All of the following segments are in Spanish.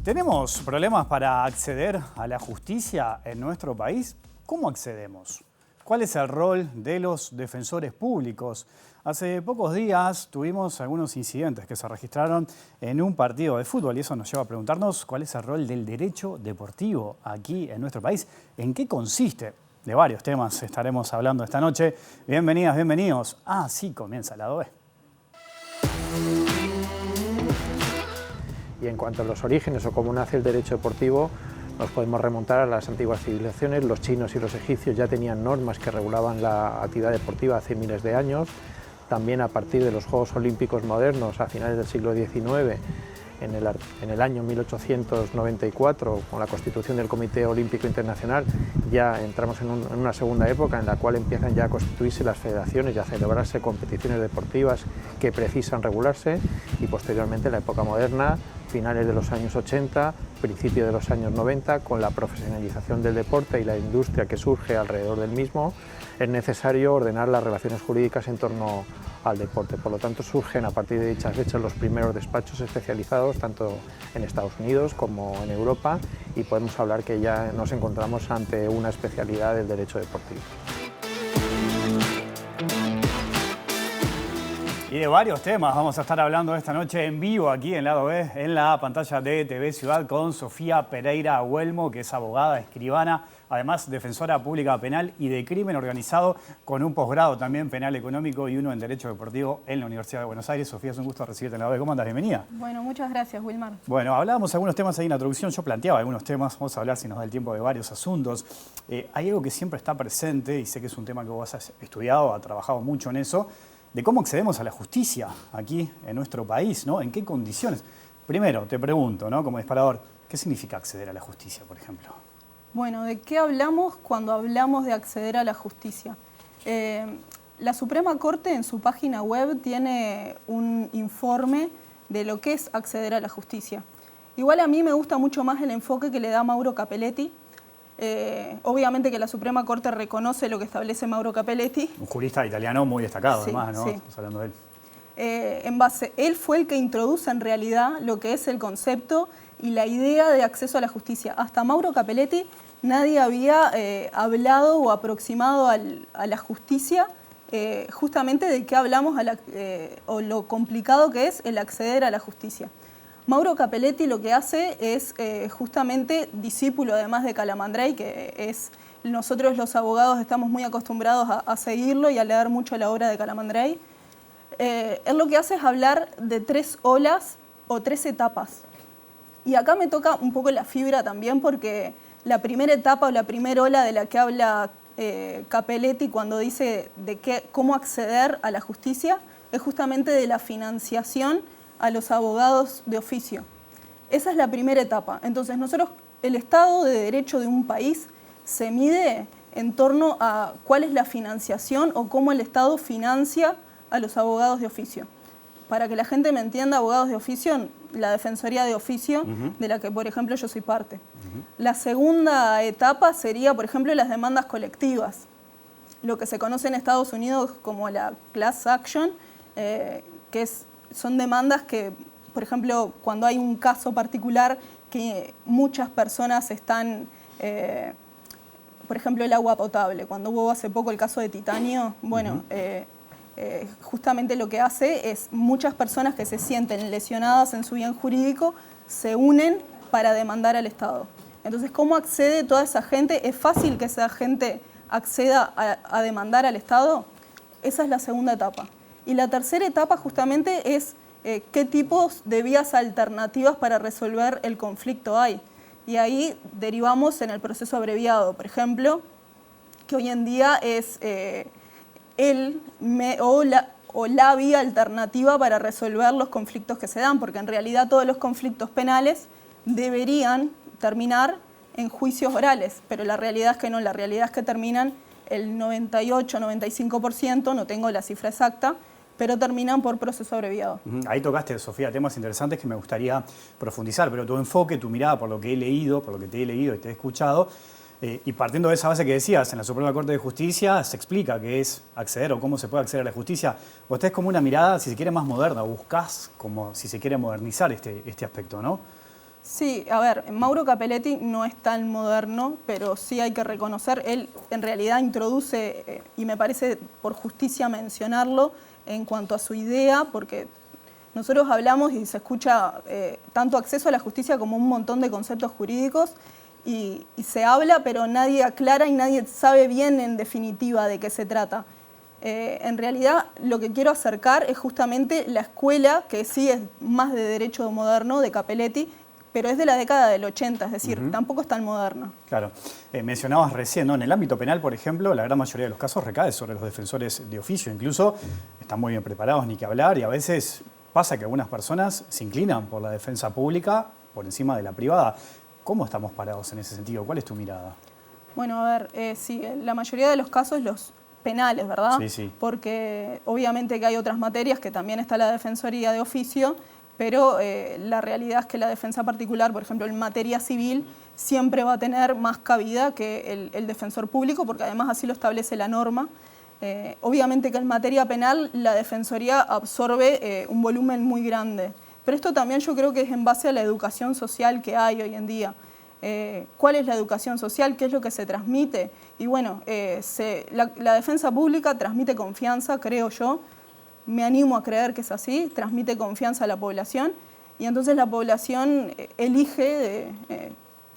¿Tenemos problemas para acceder a la justicia en nuestro país? ¿Cómo accedemos? ¿Cuál es el rol de los defensores públicos? Hace pocos días tuvimos algunos incidentes que se registraron en un partido de fútbol y eso nos lleva a preguntarnos cuál es el rol del derecho deportivo aquí en nuestro país. ¿En qué consiste? De varios temas estaremos hablando esta noche. Bienvenidas, bienvenidos. Así comienza el lado B. Y en cuanto a los orígenes o cómo nace el derecho deportivo, nos podemos remontar a las antiguas civilizaciones. Los chinos y los egipcios ya tenían normas que regulaban la actividad deportiva hace miles de años. También a partir de los Juegos Olímpicos modernos, a finales del siglo XIX, en el año 1894, con la constitución del Comité Olímpico Internacional, ya entramos en una segunda época en la cual empiezan ya a constituirse las federaciones y a celebrarse competiciones deportivas que precisan regularse, y posteriormente la época moderna, finales de los años 80, principio de los años 90, con la profesionalización del deporte y la industria que surge alrededor del mismo, es necesario ordenar las relaciones jurídicas en torno al deporte. Por lo tanto, surgen a partir de dichas fechas los primeros despachos especializados, tanto en Estados Unidos como en Europa, y podemos hablar que ya nos encontramos ante una especialidad del derecho deportivo. Y de varios temas vamos a estar hablando esta noche en vivo aquí en Lado B, en la pantalla de TV Ciudad, con Sofía Pereira Huelmo, que es abogada, escribana, además defensora pública penal y de crimen organizado, con un posgrado también penal económico y uno en Derecho Deportivo en la Universidad de Buenos Aires. Sofía, es un gusto recibirte en Lado B. ¿Cómo andas? Bienvenida. Bueno, muchas gracias, Wilmar. Bueno, hablábamos algunos temas ahí en la introducción, yo planteaba algunos temas, vamos a hablar, si nos da el tiempo, de varios asuntos. Hay algo que siempre está presente, y sé que es un tema que vos has estudiado, has trabajado mucho en eso, de cómo accedemos a la justicia aquí en nuestro país, ¿no? ¿En qué condiciones? Primero, te pregunto, ¿no? Como disparador, ¿qué significa acceder a la justicia, por ejemplo? Bueno, ¿de qué hablamos cuando hablamos de acceder a la justicia? La Suprema Corte en su página web tiene un informe de lo que es acceder a la justicia. Igual a mí me gusta mucho más el enfoque que le da Mauro Capelletti. Obviamente que la Suprema Corte reconoce lo que establece Mauro Capelletti. Un jurista italiano muy destacado, Sí, además, ¿no? sí. Estamos hablando de él. Él fue el que introduce en realidad lo que es el concepto y la idea de acceso a la justicia. Hasta Mauro Capelletti nadie había hablado o aproximado a la justicia, justamente de qué hablamos o lo complicado que es el acceder a la justicia. Mauro Capelletti lo que hace es justamente discípulo además de Calamandrei, que nosotros los abogados estamos muy acostumbrados a seguirlo y a leer mucho la obra de Calamandrei. Él lo que hace es hablar de 3 olas o 3 etapas. Y acá me toca un poco la fibra también, porque la primera etapa o la primera ola de la que habla Capelletti cuando dice cómo acceder a la justicia es justamente de la financiación a los abogados de oficio. Esa es la primera etapa. Entonces el Estado de Derecho de un país se mide en torno a cuál es la financiación o cómo el Estado financia a los abogados de oficio. Para que la gente me entienda, abogados de oficio, la Defensoría de Oficio, de la que, por ejemplo, yo soy parte. La segunda etapa sería, por ejemplo, las demandas colectivas, lo que se conoce en Estados Unidos como la class action, son demandas que, por ejemplo, cuando hay un caso particular que muchas personas están, por ejemplo, el agua potable. Cuando hubo hace poco el caso de Titanio, bueno, justamente lo que hace es muchas personas que se sienten lesionadas en su bien jurídico se unen para demandar al Estado. Entonces, ¿cómo accede toda esa gente? ¿Es fácil que esa gente acceda a demandar al Estado? Esa es la segunda etapa. Y la tercera etapa justamente es qué tipos de vías alternativas para resolver el conflicto hay. Y ahí derivamos en el proceso abreviado, por ejemplo, que hoy en día es la vía alternativa para resolver los conflictos que se dan, porque en realidad todos los conflictos penales deberían terminar en juicios orales, pero la realidad es que no, la realidad es que terminan el 98-95%, no tengo la cifra exacta, pero terminan por proceso abreviado. Ahí tocaste, Sofía, temas interesantes que me gustaría profundizar, pero tu enfoque, tu mirada, por lo que he leído, por lo que te he leído y te he escuchado, y partiendo de esa base que decías, en la Suprema Corte de Justicia se explica qué es acceder o cómo se puede acceder a la justicia. Vos tenés como una mirada, si se quiere, más moderna, buscás como si se quiere modernizar este aspecto, ¿no? Sí, a ver, Mauro Capelletti no es tan moderno, pero sí hay que reconocer, él en realidad introduce, y me parece por justicia mencionarlo, en cuanto a su idea, porque nosotros hablamos y se escucha tanto acceso a la justicia como un montón de conceptos jurídicos, y se habla, pero nadie aclara y nadie sabe bien en definitiva de qué se trata. En realidad lo que quiero acercar es justamente la escuela, que sí es más de derecho moderno, de Capelletti, pero es de la década del 80, es decir, tampoco es tan moderna. Claro. Mencionabas recién, ¿no? En el ámbito penal, por ejemplo, la gran mayoría de los casos recae sobre los defensores de oficio. Incluso están muy bien preparados, ni que hablar, y a veces pasa que algunas personas se inclinan por la defensa pública por encima de la privada. ¿Cómo estamos parados en ese sentido? ¿Cuál es tu mirada? Bueno, a ver, sí, la mayoría de los casos, los penales, ¿verdad? Sí, sí. Porque obviamente que hay otras materias que también está la defensoría de oficio, pero la realidad es que la defensa particular, por ejemplo, en materia civil, siempre va a tener más cabida que el defensor público, porque además así lo establece la norma. Obviamente que en materia penal la defensoría absorbe un volumen muy grande, pero esto también yo creo que es en base a la educación social que hay hoy en día. ¿Cuál es la educación social? ¿Qué es lo que se transmite? Y bueno, la defensa pública transmite confianza, creo yo. Me animo a creer que es así, transmite confianza a la población y entonces la población elige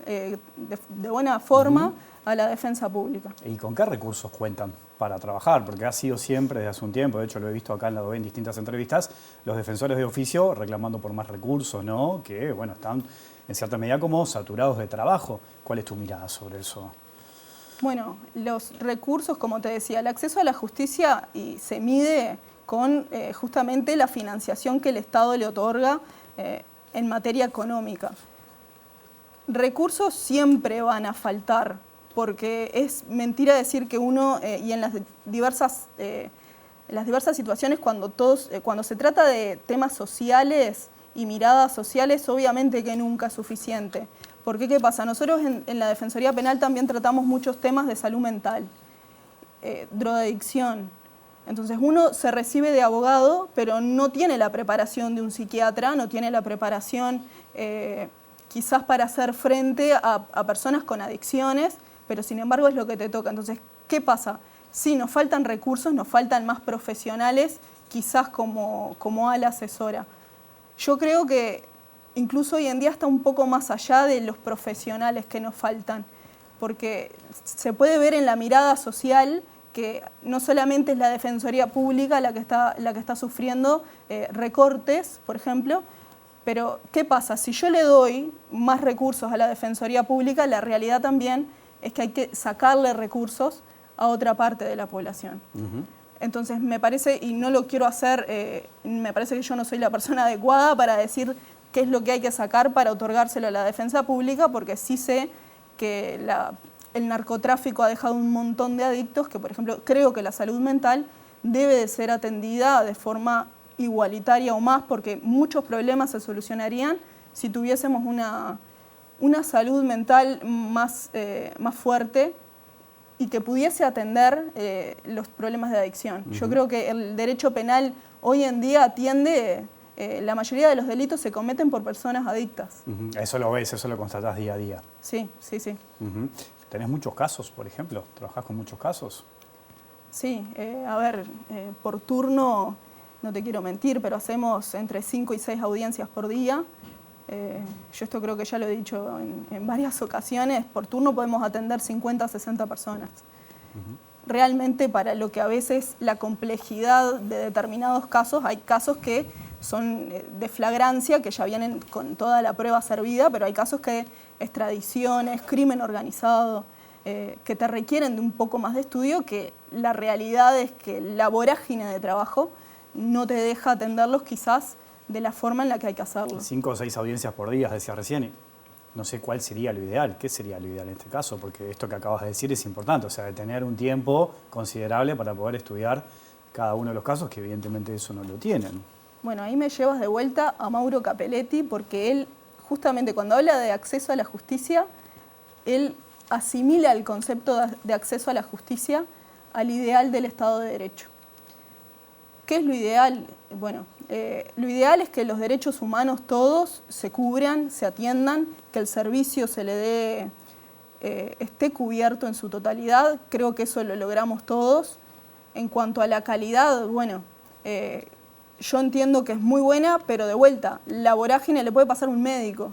de buena forma a la defensa pública. ¿Y con qué recursos cuentan para trabajar? Porque ha sido siempre desde hace un tiempo, de hecho lo he visto acá en la DOE en distintas entrevistas, los defensores de oficio reclamando por más recursos, ¿no? Que bueno, están en cierta medida como saturados de trabajo. ¿Cuál es tu mirada sobre eso? Bueno, los recursos, como te decía, el acceso a la justicia se mide con justamente la financiación que el Estado le otorga en materia económica. Recursos siempre van a faltar, porque es mentira decir que uno, y en las diversas situaciones, cuando se trata de temas sociales y miradas sociales, obviamente que nunca es suficiente. Porque ¿qué pasa? Nosotros en la Defensoría Penal también tratamos muchos temas de salud mental, drogadicción. Entonces uno se recibe de abogado, pero no tiene la preparación de un psiquiatra, no tiene la preparación quizás para hacer frente a personas con adicciones, pero sin embargo es lo que te toca. Entonces, ¿qué pasa? Sí, nos faltan recursos, nos faltan más profesionales, quizás como ala asesora. Yo creo que incluso hoy en día está un poco más allá de los profesionales que nos faltan, porque se puede ver en la mirada social que no solamente es la Defensoría Pública la que está sufriendo recortes, por ejemplo, pero ¿qué pasa? Si yo le doy más recursos a la Defensoría Pública, la realidad también es que hay que sacarle recursos a otra parte de la población. Entonces me parece, y no lo quiero hacer, me parece que yo no soy la persona adecuada para decir qué es lo que hay que sacar para otorgárselo a la defensa pública, porque sí sé que el narcotráfico ha dejado un montón de adictos que, por ejemplo, creo que la salud mental debe de ser atendida de forma igualitaria o más, porque muchos problemas se solucionarían si tuviésemos una salud mental más fuerte y que pudiese atender los problemas de adicción. Yo creo que el derecho penal hoy en día atiende, la mayoría de los delitos se cometen por personas adictas. Eso lo ves, eso lo constatás día a día. Sí, sí, sí. ¿Tenés muchos casos, por ejemplo? ¿Trabajás con muchos casos? Sí, a ver, por turno, no te quiero mentir, pero hacemos entre 5 y 6 audiencias por día. Yo esto creo que ya lo he dicho en varias ocasiones, por turno podemos atender 50 a 60 personas. Realmente para lo que a veces la complejidad de determinados casos, hay casos que son de flagrancia, que ya vienen con toda la prueba servida, pero hay casos que extradiciones, crimen organizado, que te requieren de un poco más de estudio, que la realidad es que la vorágine de trabajo no te deja atenderlos quizás de la forma en la que hay que hacerlo. 5 o 6 audiencias por día, decía recién. No sé cuál sería lo ideal. ¿Qué sería lo ideal en este caso? Porque esto que acabas de decir es importante, o sea, de tener un tiempo considerable para poder estudiar cada uno de los casos, que evidentemente eso no lo tienen. Bueno, ahí me llevas de vuelta a Mauro Capelletti, porque él, justamente cuando habla de acceso a la justicia, él asimila el concepto de acceso a la justicia al ideal del Estado de Derecho. ¿Qué es lo ideal? Bueno, Lo ideal es que los derechos humanos todos se cubran, se atiendan, que el servicio se le dé, esté cubierto en su totalidad. Creo que eso lo logramos todos. En cuanto a la calidad, bueno, yo entiendo que es muy buena, pero de vuelta, la vorágine le puede pasar a un médico.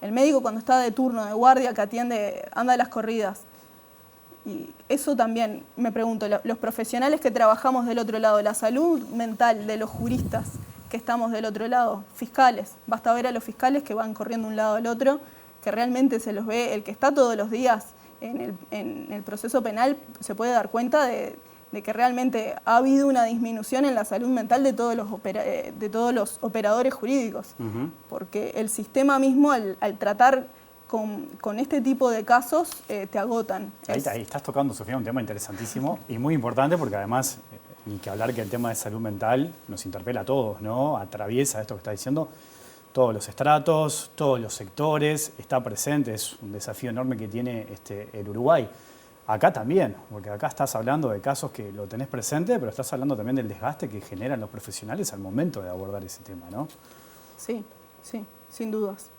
El médico cuando está de turno, de guardia, que atiende, anda a las corridas. Y eso también, me pregunto, los profesionales que trabajamos del otro lado, la salud mental de los juristas que estamos del otro lado, fiscales, basta ver a los fiscales que van corriendo de un lado al otro, que realmente se los ve, el que está todos los días en el proceso penal se puede dar cuenta de que realmente ha habido una disminución en la salud mental de todos los operadores jurídicos, porque el sistema mismo al tratar con este tipo de casos te agotan. Ahí estás tocando, Sofía, un tema interesantísimo y muy importante porque además, ni que hablar que el tema de salud mental nos interpela a todos, ¿no? Atraviesa esto que está diciendo todos los estratos, todos los sectores, está presente, es un desafío enorme que tiene el Uruguay. Acá también, porque acá estás hablando de casos que lo tenés presente, pero estás hablando también del desgaste que generan los profesionales al momento de abordar ese tema, ¿no? Sí, sí, sin dudas.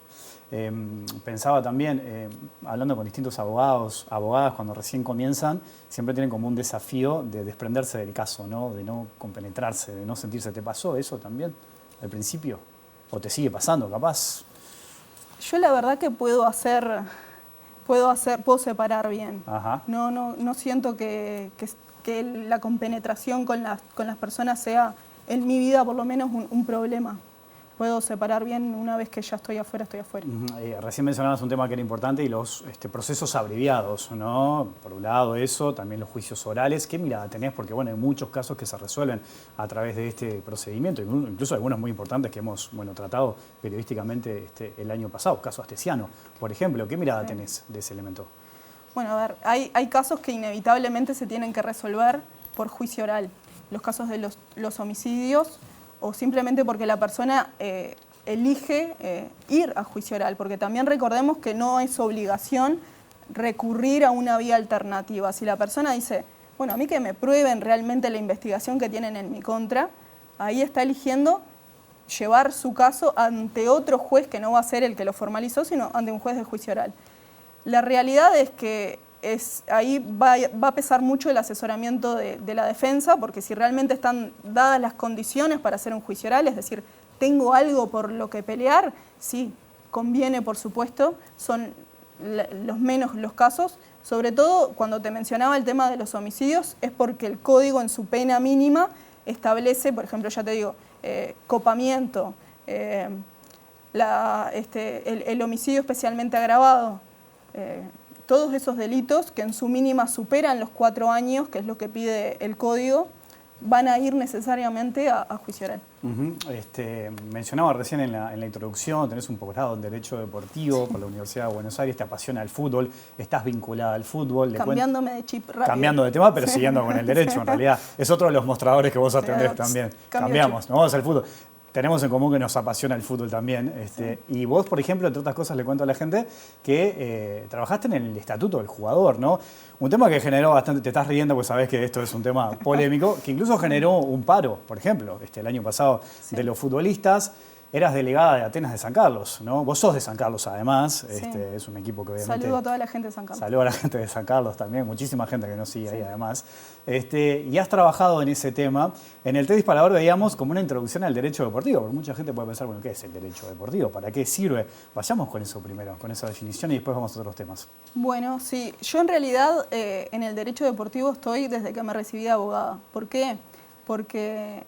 Pensaba también, hablando con distintos abogados, abogadas cuando recién comienzan, siempre tienen como un desafío de desprenderse del caso, ¿no? De no compenetrarse, de no sentirse. ¿Te pasó eso también al principio? ¿O te sigue pasando, capaz? Yo la verdad que puedo separar bien. Ajá. No siento que la compenetración con las personas sea, en mi vida por lo menos, un problema. Puedo separar bien una vez que ya estoy afuera, estoy afuera. Recién mencionabas un tema que era importante y los procesos abreviados, ¿no? Por un lado eso, también los juicios orales. ¿Qué mirada tenés? Porque bueno, hay muchos casos que se resuelven a través de este procedimiento, incluso algunos muy importantes que hemos tratado periodísticamente el año pasado, caso Astesiano, por ejemplo. ¿Qué mirada tenés de ese elemento? Bueno, a ver, hay casos que inevitablemente se tienen que resolver por juicio oral. Los casos de los homicidios, o simplemente porque la persona elige ir a juicio oral, porque también recordemos que no es obligación recurrir a una vía alternativa. Si la persona dice, bueno, a mí que me prueben realmente la investigación que tienen en mi contra, ahí está eligiendo llevar su caso ante otro juez que no va a ser el que lo formalizó, sino ante un juez de juicio oral. La realidad es que ahí va a pesar mucho el asesoramiento de la defensa, porque si realmente están dadas las condiciones para hacer un juicio oral, es decir, tengo algo por lo que pelear, sí, conviene, por supuesto, son los menos los casos, sobre todo cuando te mencionaba el tema de los homicidios, es porque el código en su pena mínima establece, por ejemplo, ya te digo, copamiento, el homicidio especialmente agravado, todos esos delitos que en su mínima superan los 4 años, que es lo que pide el código, van a ir necesariamente a juicio oral. Mencionaba recién en la introducción, tenés un posgrado en Derecho Deportivo por la Universidad de Buenos Aires, te apasiona el fútbol, estás vinculada al fútbol. Cambiándome de chip rápido. Cambiando de tema, pero siguiendo con el derecho, en realidad. Es otro de los mostradores que vos atendés también. Cambiamos, nos vamos al fútbol. Tenemos en común que nos apasiona el fútbol también. Y vos, por ejemplo, entre otras cosas, le cuento a la gente que trabajaste en el Estatuto del Jugador, ¿no? Un tema que generó bastante, te estás riendo porque sabés que esto es un tema polémico, que incluso generó un paro, por ejemplo, el año pasado, de los futbolistas. Eras delegada de Atenas de San Carlos, ¿no? Vos sos de San Carlos, además. Es un equipo que obviamente... Saludo a toda la gente de San Carlos. Saludo a la gente de San Carlos también, muchísima gente que nos sigue ahí, además. Y has trabajado en ese tema. En el Té Disparador veíamos como una introducción al derecho deportivo, porque mucha gente puede pensar, bueno, ¿qué es el derecho deportivo? ¿Para qué sirve? Vayamos con eso primero, con esa definición, y después vamos a otros temas. Bueno, sí. Yo en realidad en el derecho deportivo estoy desde que me recibí de abogada. ¿Por qué? Porque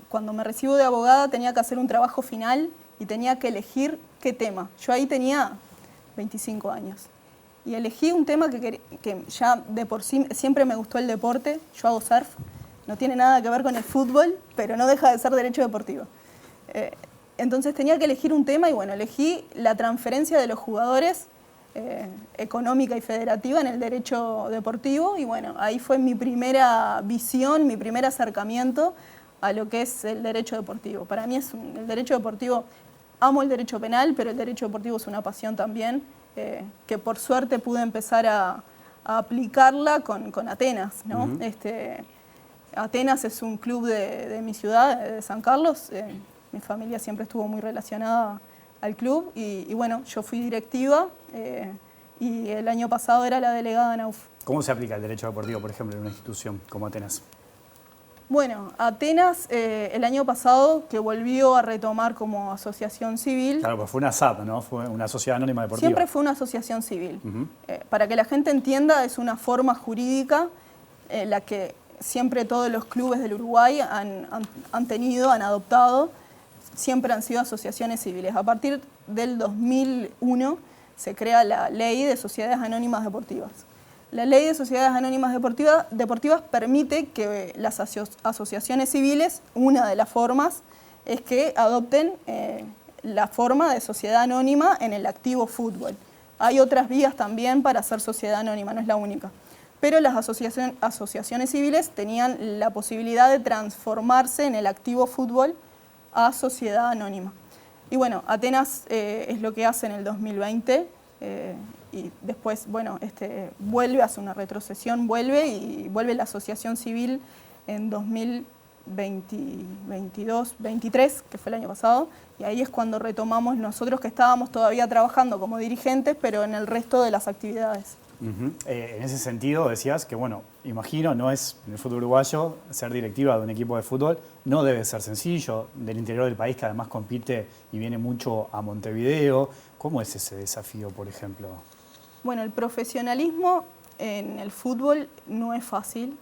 cuando me recibo de abogada tenía que hacer un trabajo final y tenía que elegir qué tema. Yo ahí tenía 25 años y elegí un tema que ya de por sí siempre me gustó el deporte. Yo hago surf, no tiene nada que ver con el fútbol, pero no deja de ser derecho deportivo. Entonces tenía que elegir un tema y bueno, elegí la transferencia de los jugadores económica y federativa en el derecho deportivo y bueno, ahí fue mi primera visión, mi primer acercamiento a lo que es el derecho deportivo. Para mí el derecho deportivo, amo el derecho penal, pero el derecho deportivo es una pasión también, que por suerte pude empezar a aplicarla con Atenas, ¿no? Atenas es un club de mi ciudad, de San Carlos, Mi familia siempre estuvo muy relacionada al club y bueno, yo fui directiva y el año pasado era la delegada en AUF. ¿Cómo se aplica el derecho deportivo, por ejemplo, en una institución como Atenas? Bueno, Atenas el año pasado que volvió a retomar como asociación civil. Claro, pues fue una SAD, ¿no? Fue una sociedad anónima deportiva. Siempre fue una asociación civil. Para que la gente entienda, es una forma jurídica la que siempre todos los clubes del Uruguay han tenido, han adoptado. Siempre han sido asociaciones civiles. A partir del 2001 se crea la Ley de Sociedades Anónimas Deportivas. La Ley de Sociedades Anónimas Deportivas permite que las asociaciones civiles, una de las formas, es que adopten la forma de sociedad anónima en el activo fútbol. Hay otras vías también para ser sociedad anónima, no es la única. Pero las asociaciones civiles tenían la posibilidad de transformarse en el activo fútbol a sociedad anónima. Y bueno, Atenas es lo que hace en el 2020 y después, bueno, vuelve, hace una retrocesión, vuelve la asociación civil en 2022-23, que fue el año pasado, y ahí es cuando retomamos nosotros que estábamos todavía trabajando como dirigentes, pero en el resto de las actividades. En ese sentido decías que, bueno, imagino, no es en el fútbol uruguayo, ser directiva de un equipo de fútbol no debe ser sencillo, del interior del país que además compite y viene mucho a Montevideo. ¿Cómo es ese desafío, por ejemplo? Bueno, el profesionalismo en el fútbol no es fácil,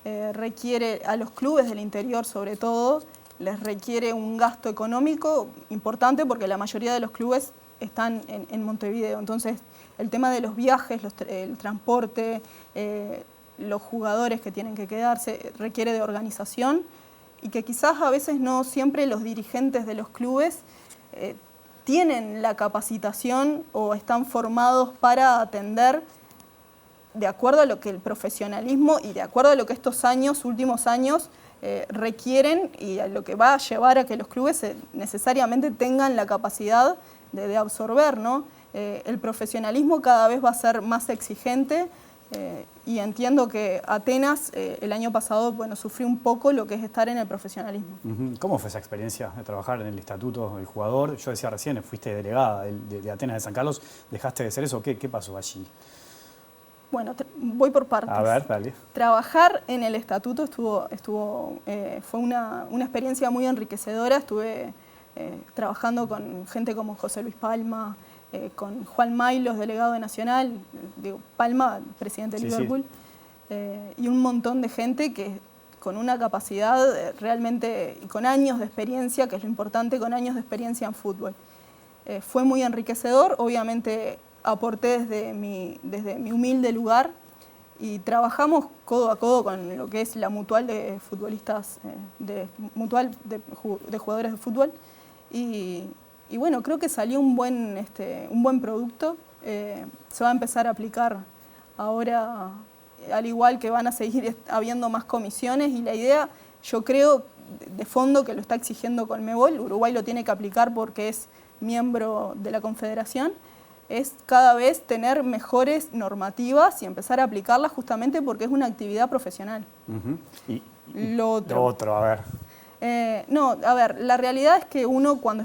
requiere, a los clubes del interior sobre todo, les requiere un gasto económico importante porque la mayoría de los clubes están en Montevideo, entonces el tema de los viajes, el transporte, los jugadores que tienen que quedarse, requiere de organización y que quizás a veces no siempre los dirigentes de los clubes tienen la capacitación o están formados para atender de acuerdo a lo que el profesionalismo y de acuerdo a lo que estos últimos años, requieren y a lo que va a llevar a que los clubes necesariamente tengan la capacidad de absorber, ¿no? El profesionalismo cada vez va a ser más exigente y entiendo que Atenas el año pasado, bueno, sufrió un poco lo que es estar en el profesionalismo. ¿Cómo fue esa experiencia de trabajar en el estatuto del jugador? Yo decía recién, fuiste delegada de Atenas de San Carlos, ¿dejaste de ser eso? ¿Qué pasó allí? Bueno, voy por partes. A ver, dale. Trabajar en el estatuto fue una experiencia muy enriquecedora. Estuve trabajando con gente como José Luis Palma, con Juan Maylos, delegado de Nacional, digo, Palma, presidente de Liverpool, y un montón de gente que con una capacidad realmente, y con años de experiencia, que es lo importante, con años de experiencia en fútbol. Fue muy enriquecedor, obviamente aporté desde mi humilde lugar y trabajamos codo a codo con lo que es la mutual de futbolistas, de jugadores de fútbol y bueno, creo que salió un buen producto. Se va a empezar a aplicar ahora, al igual que van a seguir habiendo más comisiones y la idea, yo creo, de fondo que lo está exigiendo Conmebol, Uruguay lo tiene que aplicar porque es miembro de la Confederación, es cada vez tener mejores normativas y empezar a aplicarlas justamente porque es una actividad profesional. Y lo otro, a ver. No, a ver, la realidad es que uno cuando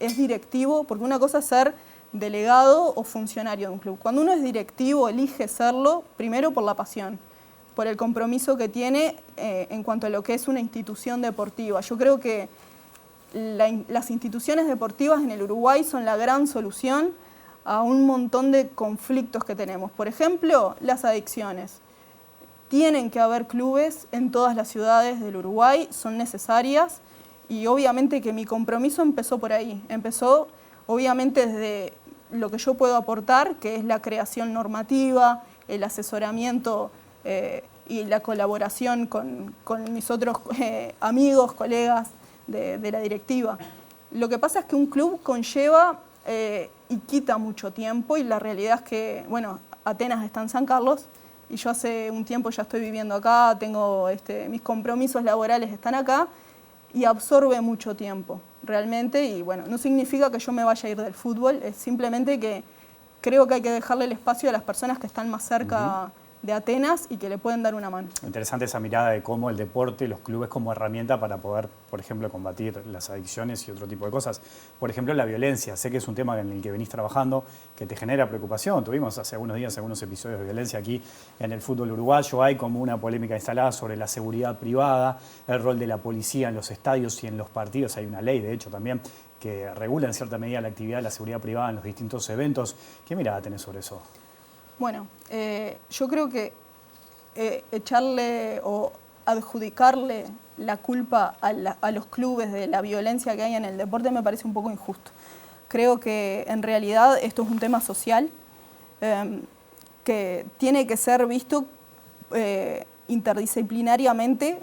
es directivo, porque una cosa es ser delegado o funcionario de un club. Cuando uno es directivo, elige serlo, primero por la pasión, por el compromiso que tiene en cuanto a lo que es una institución deportiva. Yo creo que las instituciones deportivas en el Uruguay son la gran solución a un montón de conflictos que tenemos. Por ejemplo, las adicciones. Tienen que haber clubes en todas las ciudades del Uruguay, son necesarias y obviamente que mi compromiso empezó por ahí. Empezó obviamente desde lo que yo puedo aportar, que es la creación normativa, el asesoramiento y la colaboración con mis otros amigos, colegas de la directiva. Lo que pasa es que un club conlleva y quita mucho tiempo y la realidad es que, bueno, Atenas está en San Carlos y yo hace un tiempo ya estoy viviendo acá, tengo mis compromisos laborales están acá y absorbe mucho tiempo realmente y bueno, no significa que yo me vaya a ir del fútbol, es simplemente que creo que hay que dejarle el espacio a las personas que están más cerca de Atenas y que le pueden dar una mano. Interesante esa mirada de cómo el deporte, los clubes como herramienta para poder, por ejemplo, combatir las adicciones y otro tipo de cosas. Por ejemplo, la violencia. Sé que es un tema en el que venís trabajando, que te genera preocupación. Tuvimos hace algunos días algunos episodios de violencia aquí en el fútbol uruguayo. Hay como una polémica instalada sobre la seguridad privada, el rol de la policía en los estadios y en los partidos. Hay una ley, de hecho, también que regula en cierta medida la actividad de la seguridad privada en los distintos eventos. ¿Qué mirada tenés sobre eso? Bueno, yo creo que echarle o adjudicarle la culpa a los clubes de la violencia que hay en el deporte me parece un poco injusto. Creo que en realidad esto es un tema social que tiene que ser visto interdisciplinariamente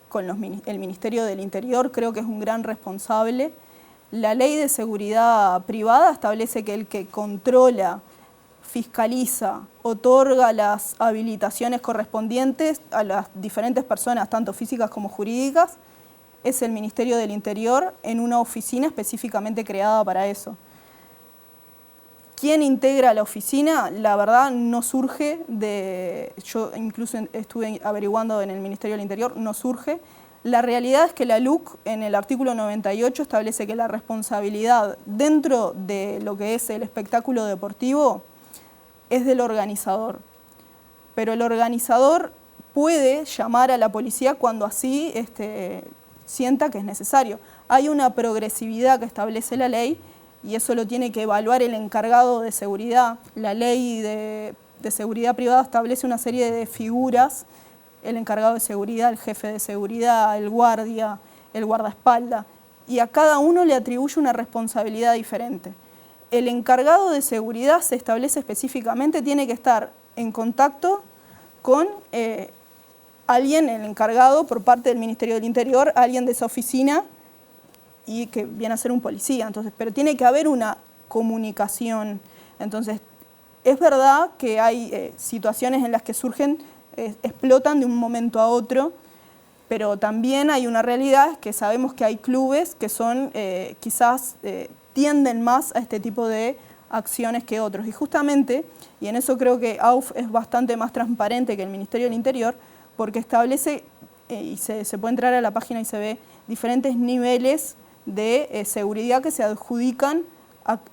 con el Ministerio del Interior. Creo que es un gran responsable. La ley de seguridad privada establece que el que controla, fiscaliza, otorga las habilitaciones correspondientes a las diferentes personas, tanto físicas como jurídicas, es el Ministerio del Interior en una oficina específicamente creada para eso. ¿Quién integra la oficina? La verdad no surge de... Yo incluso estuve averiguando en el Ministerio del Interior, no surge. La realidad es que la LUC en el artículo 98 establece que la responsabilidad dentro de lo que es el espectáculo deportivo es del organizador, pero el organizador puede llamar a la policía cuando así sienta que es necesario. Hay una progresividad que establece la ley y eso lo tiene que evaluar el encargado de seguridad. La ley de seguridad privada establece una serie de figuras, el encargado de seguridad, el jefe de seguridad, el guardia, el guardaespaldas, y a cada uno le atribuye una responsabilidad diferente. El encargado de seguridad se establece específicamente, tiene que estar en contacto con alguien, el encargado por parte del Ministerio del Interior, alguien de esa oficina y que viene a ser un policía. Entonces, pero tiene que haber una comunicación. Entonces, es verdad que hay situaciones en las que surgen, explotan de un momento a otro, pero también hay una realidad que sabemos que hay clubes que son quizás... tienden más a este tipo de acciones que otros. Y justamente, y en eso creo que AUF es bastante más transparente que el Ministerio del Interior, porque establece, y se puede entrar a la página y se ve, diferentes niveles de seguridad que se adjudican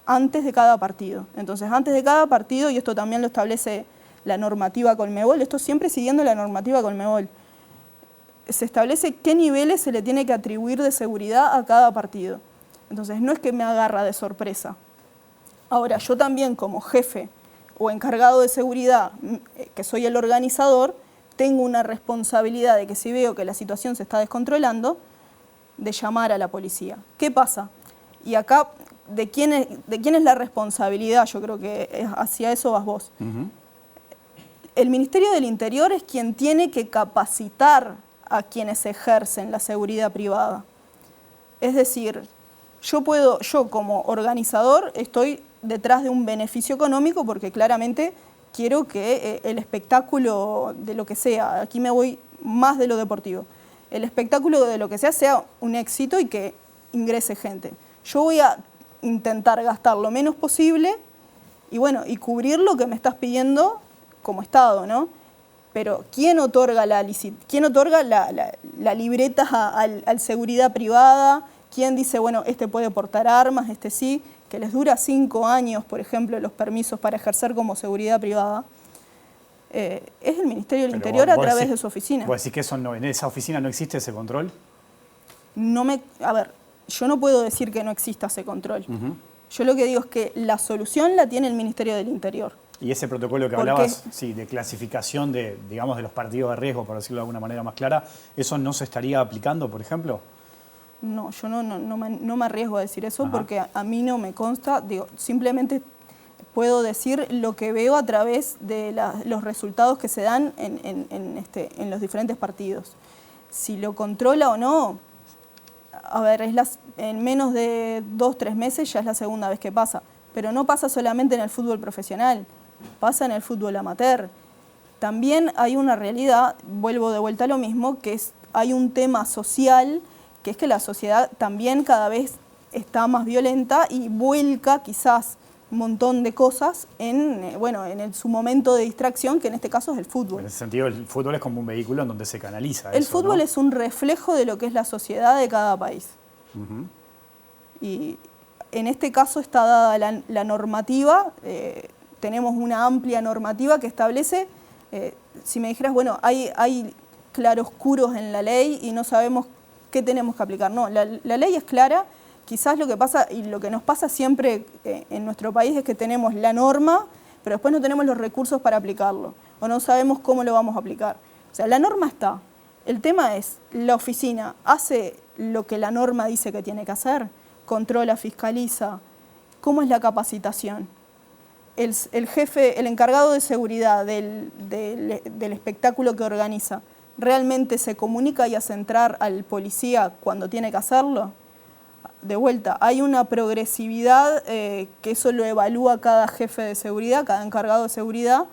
antes de cada partido. Entonces, antes de cada partido, y esto también lo establece la normativa Conmebol, esto siempre siguiendo la normativa Conmebol, se establece qué niveles se le tiene que atribuir de seguridad a cada partido. Entonces, no es que me agarra de sorpresa. Ahora, yo también como jefe o encargado de seguridad, que soy el organizador, tengo una responsabilidad de que si veo que la situación se está descontrolando, de llamar a la policía. ¿Qué pasa? Y acá, ¿de quién es la responsabilidad? Yo creo que hacia eso vas vos. El Ministerio del Interior es quien tiene que capacitar a quienes ejercen la seguridad privada. Es decir, yo como organizador estoy detrás de un beneficio económico porque claramente quiero que el espectáculo de lo que sea, aquí me voy más de lo deportivo, el espectáculo de lo que sea un éxito y que ingrese gente. Yo voy a intentar gastar lo menos posible y bueno, y cubrir lo que me estás pidiendo como Estado, ¿no? Pero ¿quién otorga la libreta al seguridad privada? ¿Quién dice, bueno, este puede portar armas, este sí, que les dura 5 años, por ejemplo, los permisos para ejercer como seguridad privada? Es el Ministerio del Interior a través de su oficina. ¿Vos decís que en esa oficina no existe ese control? A ver, yo no puedo decir que no exista ese control. Yo lo que digo es que la solución la tiene el Ministerio del Interior. Y ese protocolo que hablabas, sí, de clasificación de los partidos de riesgo, por decirlo de alguna manera más clara, ¿eso no se estaría aplicando, por ejemplo? No, yo no me arriesgo a decir eso porque a mí no me consta. Digo, simplemente puedo decir lo que veo a través de los resultados que se dan en los diferentes partidos. Si lo controla o no, a ver, en menos de 2-3 meses ya es la segunda vez que pasa. Pero no pasa solamente en el fútbol profesional, pasa en el fútbol amateur. También hay una realidad, vuelvo de vuelta a lo mismo, que hay un tema social, que es que la sociedad también cada vez está más violenta y vuelca quizás montón de cosas en su momento de distracción, que en este caso es el fútbol. En ese sentido, el fútbol es como un vehículo en donde se canaliza El eso, fútbol ¿no? es un reflejo de lo que es la sociedad de cada país. Y en este caso está dada la normativa, tenemos una amplia normativa que establece, si me dijeras, bueno, hay claroscuros en la ley y no sabemos qué tenemos que aplicar. No, la ley es clara. Quizás lo que pasa y lo que nos pasa siempre en nuestro país es que tenemos la norma, pero después no tenemos los recursos para aplicarlo, o no sabemos cómo lo vamos a aplicar. O sea, la norma está. El tema es, ¿la oficina hace lo que la norma dice que tiene que hacer? ¿Controla, fiscaliza? ¿Cómo es la capacitación? El jefe, el encargado de seguridad del espectáculo que organiza, ¿realmente se comunica y hace entrar al policía cuando tiene que hacerlo? De vuelta, hay una progresividad que eso lo evalúa cada jefe de seguridad, cada encargado de seguridad,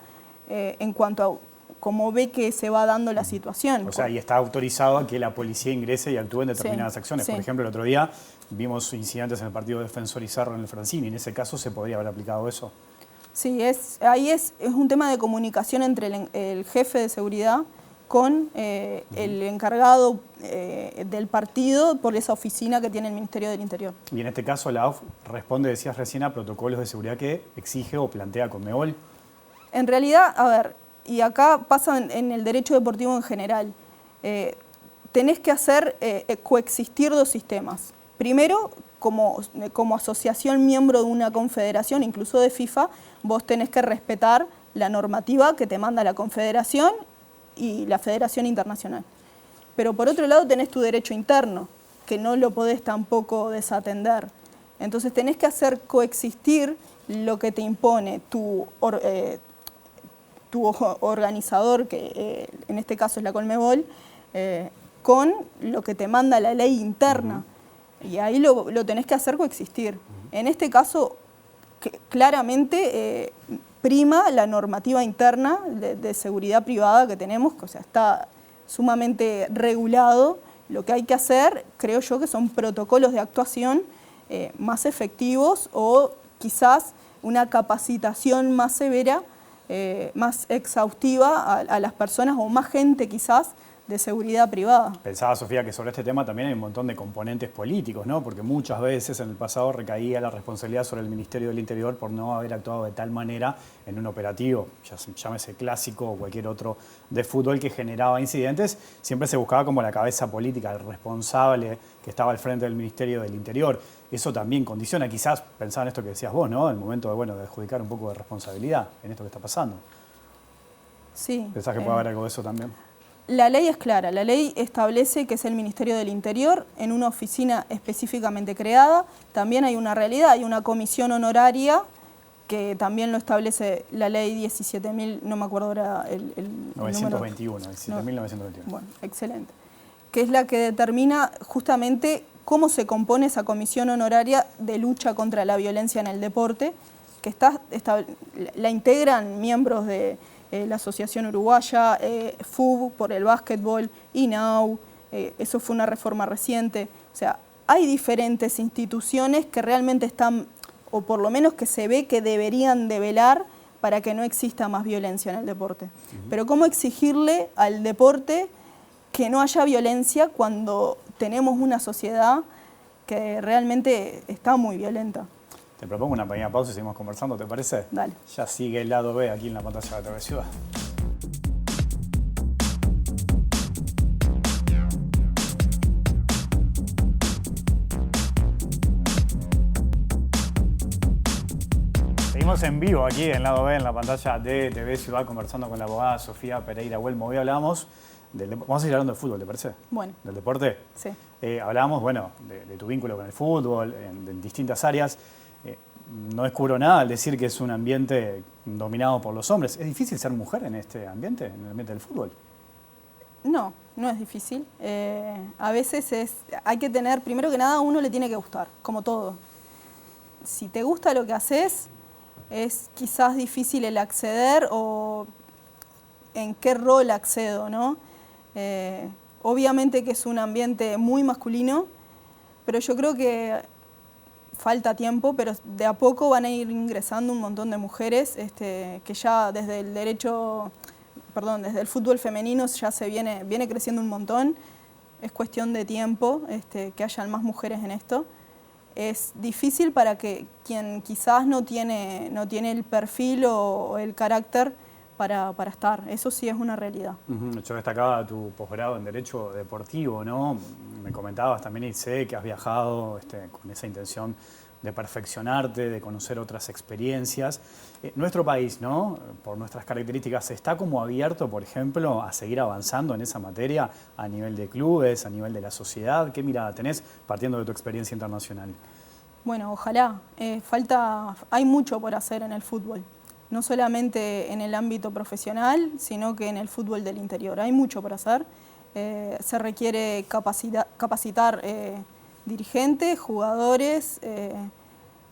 en cuanto a cómo ve que se va dando la situación. O sea, y está autorizado a que la policía ingrese y actúe en determinadas acciones. Sí. Por ejemplo, el otro día vimos incidentes en el partido de Defensor y Cerro en el Francini. En ese caso, ¿se podría haber aplicado eso? Sí, ahí es un tema de comunicación entre el jefe de seguridad con el encargado del partido por esa oficina que tiene el Ministerio del Interior. Y en este caso la AUF responde, decías recién, a protocolos de seguridad que exige o plantea Conmebol. En realidad, a ver, y acá pasa en el derecho deportivo en general, tenés que hacer coexistir dos sistemas. Primero, como asociación miembro de una confederación, incluso de FIFA, vos tenés que respetar la normativa que te manda la confederación y la Federación Internacional. Pero por otro lado tenés tu derecho interno, que no lo podés tampoco desatender. Entonces tenés que hacer coexistir lo que te impone tu organizador, que en este caso es la Conmebol, con lo que te manda la ley interna. Y ahí lo tenés que hacer coexistir. En este caso, claramente prima la normativa interna de seguridad privada que tenemos, o sea, está sumamente regulado. Lo que hay que hacer, creo yo, que son protocolos de actuación más efectivos o quizás una capacitación más severa, más exhaustiva a las personas o más gente quizás de seguridad privada. Pensaba, Sofía, que sobre este tema también hay un montón de componentes políticos, ¿no? Porque muchas veces en el pasado recaía la responsabilidad sobre el Ministerio del Interior por no haber actuado de tal manera en un operativo, llámese clásico o cualquier otro de fútbol que generaba incidentes. Siempre se buscaba como la cabeza política, el responsable que estaba al frente del Ministerio del Interior. Eso también condiciona, quizás, pensaba en esto que decías vos, ¿no? El momento de, de adjudicar un poco de responsabilidad en esto que está pasando. Sí. ¿Pensás que puede haber algo de eso también? La ley es clara, la ley establece que es el Ministerio del Interior en una oficina específicamente creada. También hay una realidad, hay una comisión honoraria que también lo establece la ley 17.000, no me acuerdo ahora el 921, número. 17.921. Bueno, excelente. Que es la que determina justamente cómo se compone esa comisión honoraria de lucha contra la violencia en el deporte, que la integran miembros de la Asociación Uruguaya, FUB por el básquetbol, INAU, eso fue una reforma reciente. O sea, hay diferentes instituciones que realmente están, o por lo menos que se ve que deberían de velar para que no exista más violencia en el deporte. Pero ¿cómo exigirle al deporte que no haya violencia cuando tenemos una sociedad que realmente está muy violenta? Te propongo una pequeña pausa y seguimos conversando, ¿te parece? Dale. Ya sigue el lado B aquí en la pantalla de TV Ciudad. Seguimos en vivo aquí en lado B en la pantalla de TV Ciudad conversando con la abogada Sofía Pereira Huelmo. Hoy hablábamos vamos a seguir hablando de fútbol, ¿te parece? Bueno. ¿Del deporte? Sí. Hablábamos, de tu vínculo con el fútbol, en distintas áreas. No descubro nada al decir que es un ambiente dominado por los hombres. ¿Es difícil ser mujer en este ambiente, en el ambiente del fútbol? No, no es difícil. A veces hay que tener, primero que nada, a uno le tiene que gustar, como todo. Si te gusta lo que haces, es quizás difícil el acceder o en qué rol accedo, ¿no? Obviamente que es un ambiente muy masculino, pero yo creo que falta tiempo, pero de a poco van a ir ingresando un montón de mujeres que ya desde el desde el fútbol femenino ya viene creciendo un montón. Es cuestión de tiempo que hayan más mujeres en esto. Es difícil para que quien quizás no tiene el perfil o el carácter para estar. Eso sí es una realidad. Yo destacaba tu posgrado en Derecho Deportivo, ¿no? Me comentabas también y sé que has viajado con esa intención de perfeccionarte, de conocer otras experiencias. Nuestro país, ¿no? Por nuestras características, ¿está como abierto, por ejemplo, a seguir avanzando en esa materia a nivel de clubes, a nivel de la sociedad? ¿Qué mirada tenés partiendo de tu experiencia internacional? Bueno, ojalá. Hay mucho por hacer en el fútbol. No solamente en el ámbito profesional, sino que en el fútbol del interior. Hay mucho por hacer. Se requiere capacitar dirigentes, jugadores.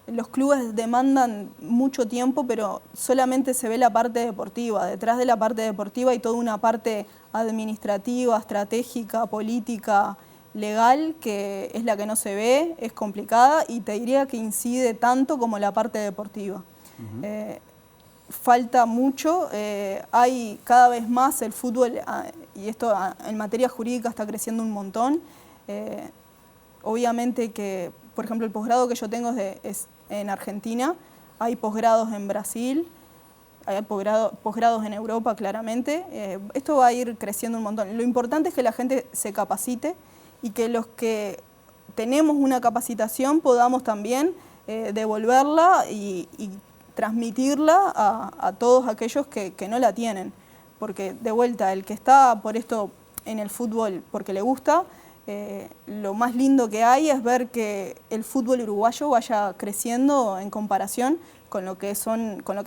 Los clubes demandan mucho tiempo, pero solamente se ve la parte deportiva. Detrás de la parte deportiva hay toda una parte administrativa, estratégica, política, legal, que es la que no se ve, es complicada y te diría que incide tanto como la parte deportiva. Falta mucho, hay cada vez más el fútbol, y esto en materia jurídica está creciendo un montón. Obviamente que, por ejemplo, el posgrado que yo tengo es en Argentina, hay posgrados en Brasil, hay posgrados en Europa claramente. Esto va a ir creciendo un montón. Lo importante es que la gente se capacite y que los que tenemos una capacitación podamos también devolverla y transmitirla a todos aquellos que no la tienen. Porque, de vuelta, el que está por esto en el fútbol porque le gusta, lo más lindo que hay es ver que el fútbol uruguayo vaya creciendo en comparación con lo que es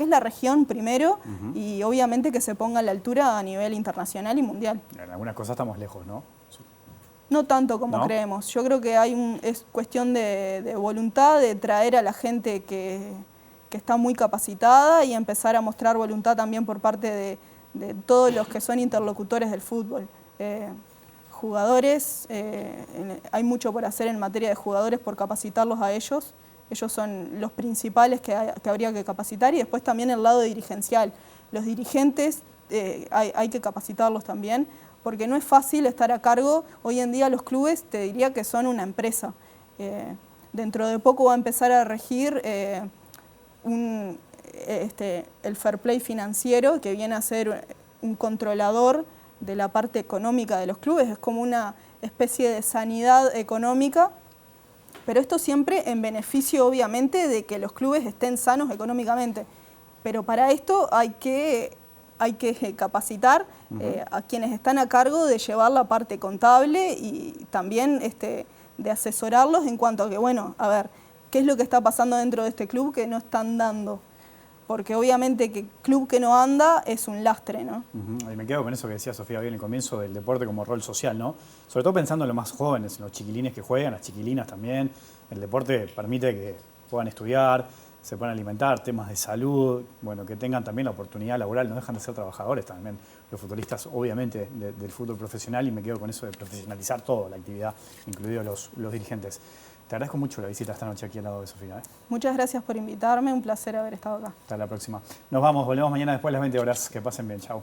la región primero, y obviamente que se ponga a la altura a nivel internacional y mundial. En algunas cosas estamos lejos, ¿no? No tanto como creemos. Yo creo que es cuestión de voluntad, de traer a la gente que está muy capacitada y empezar a mostrar voluntad también por parte de todos los que son interlocutores del fútbol. Jugadores, hay mucho por hacer en materia de jugadores por capacitarlos a ellos. Ellos son los principales que habría que capacitar, y después también el lado dirigencial. Los dirigentes hay que capacitarlos también, porque no es fácil estar a cargo. Hoy en día los clubes te diría que son una empresa. Dentro de poco va a empezar a regir el fair play financiero, que viene a ser un controlador de la parte económica de los clubes. Es como una especie de sanidad económica, pero esto siempre en beneficio, obviamente, de que los clubes estén sanos económicamente. Pero para esto hay que capacitar a quienes están a cargo de llevar la parte contable y también de asesorarlos en cuanto a que, bueno, a ver, ¿qué es lo que está pasando dentro de este club que no están dando? Porque obviamente que club que no anda es un lastre, ¿no? Y me quedo con eso que decía Sofía bien al comienzo del deporte como rol social, ¿no? Sobre todo pensando en los más jóvenes, en los chiquilines que juegan, las chiquilinas también. El deporte permite que puedan estudiar, se puedan alimentar, temas de salud, bueno, que tengan también la oportunidad laboral, no dejan de ser trabajadores también los futbolistas, obviamente, del fútbol profesional, y me quedo con eso de profesionalizar toda la actividad, incluidos los dirigentes. Te agradezco mucho la visita esta noche aquí al lado de Sofía. Muchas gracias por invitarme, un placer haber estado acá. Hasta la próxima. Nos vamos, volvemos mañana después de las 20 horas. Que pasen bien, chao.